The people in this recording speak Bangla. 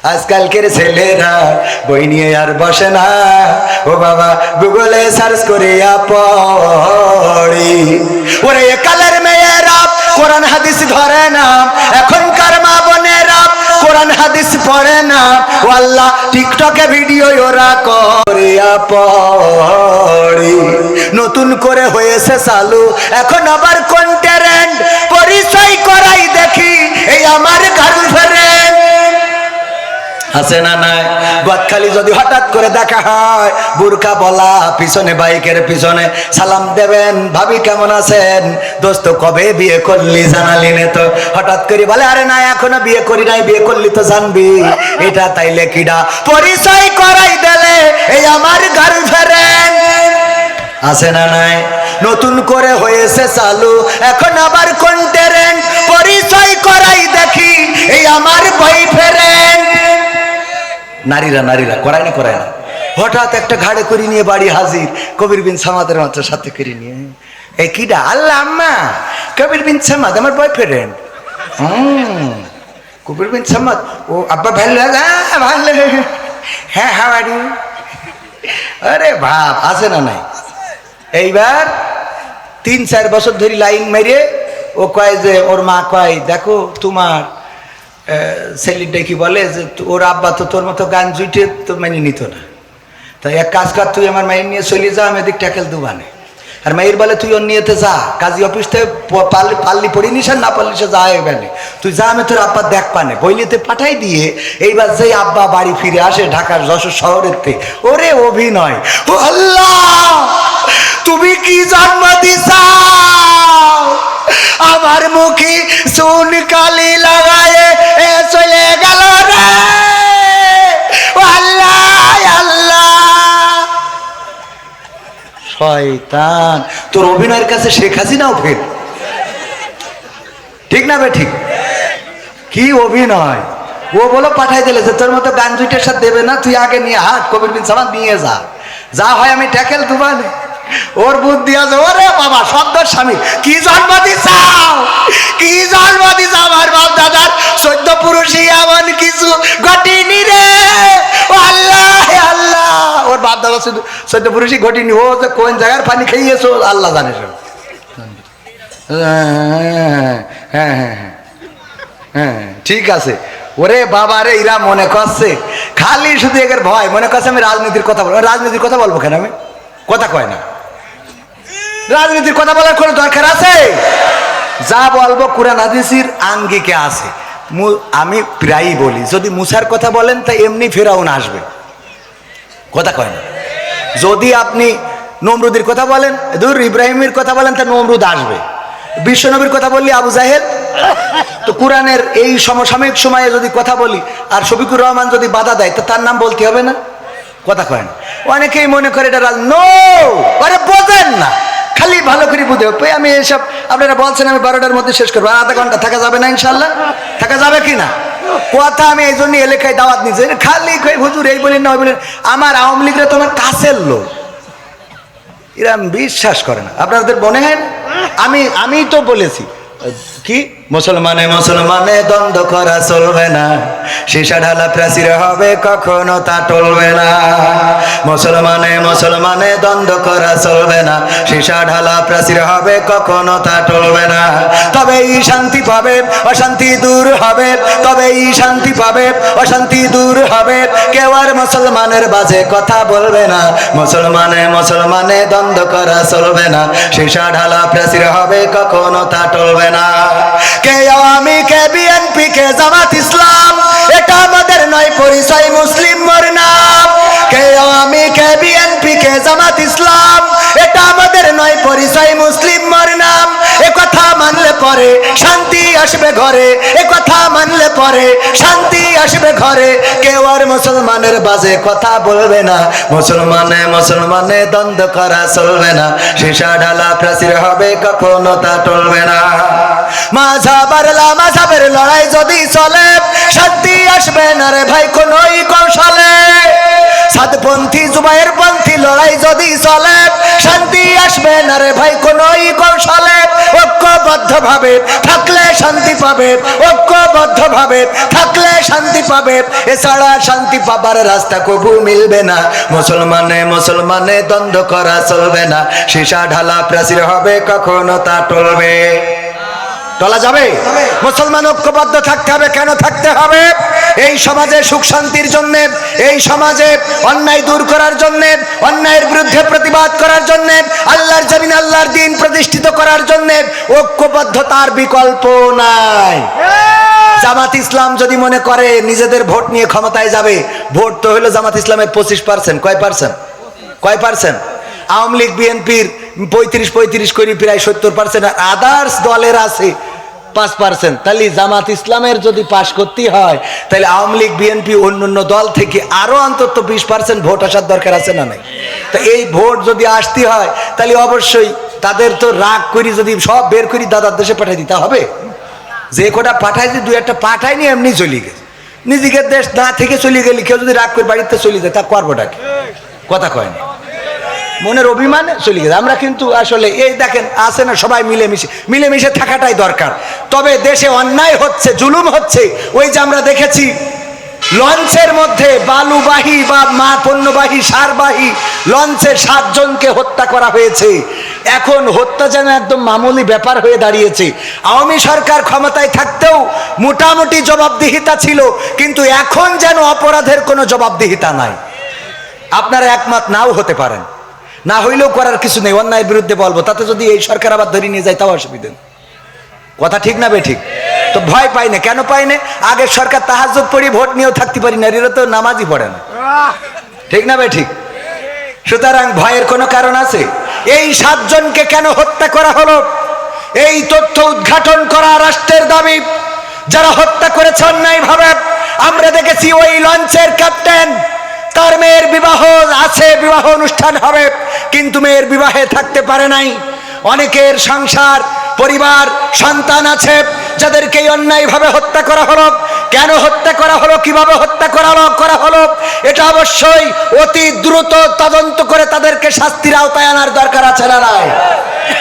আজকালকের ছেলেরা বই নিয়ে আর বসে না, ও বাবা গুগলে সার্চ করে পড়ি। ওরে কালের মেয়েরা কোরআন হাদিস ধরে না, এখনকার মা বোনেরা কোরআন হাদিস পড়ে না, ও আল্লাহ টিকটকে ভিডিও ওরা করে পড়ি। নতুন করে হয়েছে চালু এখন আবার কোন ট্রেন্ড, পরিচয় করাই দেখি এই আমার গার্লফ্রেন্ড। আছে না নাই? গদখালি যদি হঠাৎ করে দেখা হয়, বুরকা বলা, পিছনে বাইকের পিছনে সালাম দেবেন, ভাবি কেমন আছেন, দোস্ত কবে বিয়ে করলি জানালি না তো, হঠাৎ করে বলে আরে না এখনো বিয়ে করি নাই, বিয়ে করলি তো জানবি। এটা তাইলে কিডা পরিচয় করাই দিলে এই আমার গার্লফ্রেন্ড। আছে না নাই? নতুন করে হয়েছে চালু এখন আবার কোন ট্রেন্ড, পরিচয় করাই দেখি এই আমার বয়ফ্রেন্ড। নারীরা করায় না। হঠাৎ একটা ঘাড়ে করে নিয়ে বাড়ি হাজির, কবির বিন সামাদের মাত্র সাথে করে নিয়ে, এই কিডা? আল্লাহ আম্মা, কবির বিন সামাদ আমার বয়ফ্রেন্ড। কবির বিন সামাদ, ও আব্বা ভালো ভালো, হ্যাঁ হাউ আর ইউ। আরে ভাব, আছে না নাই? এইবার 3-4 বছর ধরে লাইন মেরে ও কয় যে, ওর মা কয় দেখো তোমার ছেলেটা কি বলে যে ওর আব্বা তো তোর মতো গান জুইটে তো মেনে নিত না, তাই এক কাজ কর, তুই আমার মায়ের নিয়ে চলে যা, আমি এদিক ট্যাকেল দুবানে। আর মায়ের বলে তুই ওর নিয়েতে যা, কাজী অফিস থেকে পাল্লি পড়ি নিস আর না পারলি সে যা এবারে, তুই যা, আমি তোর আব্বা দেখ পানে বইলিতে পাঠাই দিয়ে। এইবার যেই আব্বা বাড়ি ফিরে আসে ঢাকার যশোর শহরের থেকে, ওরে অভিনয়, ও আল্লাহ তুমি কি জন্ম দিছাও, আমার মুখে চুন কালি লাগায় এ চলে গেল রে, আল্লাহ আল্লাহ। শয়তান, তোর অভিনয়ের কাছে শেখ হাসিনাও ফেল, ঠিক না বে ঠিক? কি অভিনয়! ও বলো পাঠাই দিলে যে তোর মতো গান জুইটের সাথে দেবে না, তুই আগে নিয়ে হাট, কবির বিন সামাদ নিয়ে যা হয় আমি ট্যাকেল দুবানে। ওর বুদ্ধি আছে, ওরে বাবা সদ্যর স্বামী, কি জন্ম দিছাও, কি জন্ম দিছাও, আমার বাপ দাদার 14 পুরুষই এমন কিছু ঘটিনি রে, ও আল্লাহ আল্লাহ। ওর বাপ দাদা 14 পুরুষই ঘটিনি, ও যে কোন জায়গার পানি খাইয়েছো আল্লাহ জানে সব। হ্যাঁ ঠিক আছে। ওরে বাবা রে, এরা মনে করছে খালি শুধু এদের ভয়, মনে করছে আমি রাজনীতির কথা বলবো। রাজনীতির কথা বলবো কেন? আমি কথা কয় না, রাজনীতির কথা বলার কোনো দরকার আছে? যা বলবো কুরআন হাদিসের আঙ্গিকে আছে। আমি প্রায়ই বলি, যদি মুসার কথা বলেন তা এমনি ফেরাউন আসবে, কথা কয় না। যদি আপনি নমরুদের কথা বলেন, দূর ইব্রাহিমের কথা বলেন, তা নমরুদ আসবে। বিশ্বনবীর কথা বললি আবু জাহেল। তো কোরআনের এই সমসাময়িক সময়ে যদি কথা বলি আর শফিকুর রহমান যদি বাধা দেয়, তো তার নাম বলতে হবে না, কথা কয় না। অনেকেই মনে করে এটা নো, আরে বোঝেন না, খালি ভালো করে বুঝে। আমি এইসব আপনারা বলছেন আমি 12টার মধ্যে শেষ করবো, আধা ঘন্টা থাকা যাবে না? ইনশাল্লাহ থাকা যাবে কি না? কথা আমি এই জন্য এলাকায় দাওয়াত নিচ্ছি, খালি হুজুর এই বলেন না ওই বলেন। আমার আওয়ামী লীগরা তোমার কাছের লোক, এরা বিশ্বাস করে না। আপনাদের মনে হয় না? আমি তো বলেছি কি, মুসলমানে দ্বন্দ্ব করা চলবে না, সীসা ঢালা প্রাচীর হবে কখনো তা টলবে না। মুসলমানে দ্বন্দ্ব করা চলবে না, সীসা ঢালা প্রাচীর হবে কখনো তা টলবে না। তবেই শান্তি পাবে, অশান্তি দূর হবে, তবেই শান্তি পাবে, অশান্তি দূর হবে। কেউ আর মুসলমানের বাজে কথা বলবে না, মুসলমানে দ্বন্দ্ব করা চলবে না, সীসা ঢালা প্রাচীর হবে কখনো তা টলবে না। কে আওয়ামী, কে বিএনপি, কে জামাত ইসলাম, এটা আমাদের নয় পরিচয়, মুসলিম মোর নাম। কে আওয়ামী, কে বিএনপি, কে জামাত ইসলাম, এটা আমাদের নয় পরিচয়, মুসলিম মোর নাম। এ কথা মানলে পরে শান্তি আসবে ঘরে, এ কথা মানলে পরে শান্তি আসবে ঘরে। কেউ আর মুসলমানের বাজে কথা বলবে না, মুসলমানে দ্বন্দ্ব করা চলবে না, সীসা ঢালা প্রাচীর হবে কখনো তা টলবে না। মাঝাবের লড়াই যদি চলে, শান্তি আসবে না রে ভাই কোনই কৌশলে। সাতপন্থী জুবাইর পন্থী লড়াই যদি চলে, শান্তি আসবে না রে ভাই কোনই কৌশলে। ঐক্য ঐক্যবদ্ধভাবে থাকলে শান্তি পাবে, ঐক্যবদ্ধভাবে থাকলে শান্তি পাবে, এছাড়া শান্তি পাবার রাস্তা কবু মিলবে না। মুসলমানে দ্বন্দ্ব করা চলবে না, সীসা ঢালা প্রাচীর হবে কখনো তা টলবে, টলা যাবে? মুসলমান ঐক্যবদ্ধ থাকতে হবে। কেন থাকতে হবে? এই সমাজে সুখ শান্তির জন্য, এই সমাজে অন্যায় দূর করার জন্য, অন্যায়ের বিরুদ্ধে প্রতিবাদ করার জন্য, আল্লাহর জমিনে আল্লাহর দ্বীন প্রতিষ্ঠিত করার জন্য ঐক্যবদ্ধতার বিকল্প নাই। জামাত ইসলাম যদি মনে করে নিজেদের ভোট নিয়ে ক্ষমতায় যাবে, ভোট তো হলো জামাত ইসলামের 25%। কয় পার্সেন্ট? আওয়ামী লীগ বিএনপির 35 করে প্রায় 70%, আর আদার্স দলের আছে 5%। তাহলে জামাত ইসলামের যদি পাশ করতে হয়, তাহলে আওয়ামী লীগ বিএনপি অন্যান্য দল থেকে আরো অন্তত 20% ভোট আসার দরকার আছে না নাই? তো এই ভোট যদি আসতে হয়, তাহলে অবশ্যই তাদের তো রাগ করি যদি সব বের করি দাদার দেশে পাঠাই দিতে হবে। যে কটা পাঠাইছি, দু একটা পাঠাইনি, এমনি চলে গেছে। নিজেদের দেশ না থেকে চলে গেলি, কেউ যদি রাগ করে বাড়িতে চলে যায়, তা করবোটা কি? কথা কয় না, মনের অভিমানে চলে গেছে। আমরা কিন্তু আসলে এই দেখেন আছে না, সবাই মিলেমিশে থাকাটাই দরকার। তবে দেশে অন্যায় হচ্ছে, জুলুম হচ্ছে। ওই যে আমরা দেখেছি লঞ্চের মধ্যে বালুবাহী বা পণ্যবাহী সারবাহী লঞ্চে 7 জনকে হত্যা করা হয়েছে। এখন হত্যা যেন একদম মামুলি ব্যাপার হয়ে দাঁড়িয়েছে। আওয়ামী সরকার ক্ষমতায় থাকতেও মোটামুটি জবাবদিহিতা ছিল, কিন্তু এখন যেন অপরাধের কোনো জবাবদিহিতা নাই। আপনারা একমত নাও হতে পারেন, না হইলেও করার কিছু নেই, অন্যায়ের বিরুদ্ধে বলবো। তাতে যদি এই সরকার আবার ধরে নিয়ে যায়, তাও অসুবিধা নেই। কথা ঠিক না বেঠিক? তো ভয় পাই না। কেন পাই না? আগের সরকার তাহাজ্জুদ পড়ি ভোট নিয়েও থাকতে পারি না, এরা তো নামাজই পড়ে না। ঠিক না বেঠিক? সুতরাং ভয়ের কোনো কারণ আছে? এই 7 জনকে কেন হত্যা করা হলো, এই তথ্য উদ্ঘাটন করা রাষ্ট্রের দাবি। যারা হত্যা করেছে অন্যায় ভাবে, আমরা দেখেছি ওই লঞ্চের ক্যাপ্টেন, তার মেয়ের বিবাহ আছে, বিবাহ অনুষ্ঠান হবে, কিন্তু মেয়ের বিবাহে থাকতে পারে নাই। অনেকের সংসার, পরিবার, সন্তান আছে, যাদেরকে অন্যায়ভাবে হত্যা করা হলো। কেন হত্যা করা হলো, কিভাবে হত্যা করা হলো, এটা অবশ্যই অতি দ্রুত তদন্ত করে তাদেরকে শাস্তির আওতায় আনার দরকার আছে না নাই?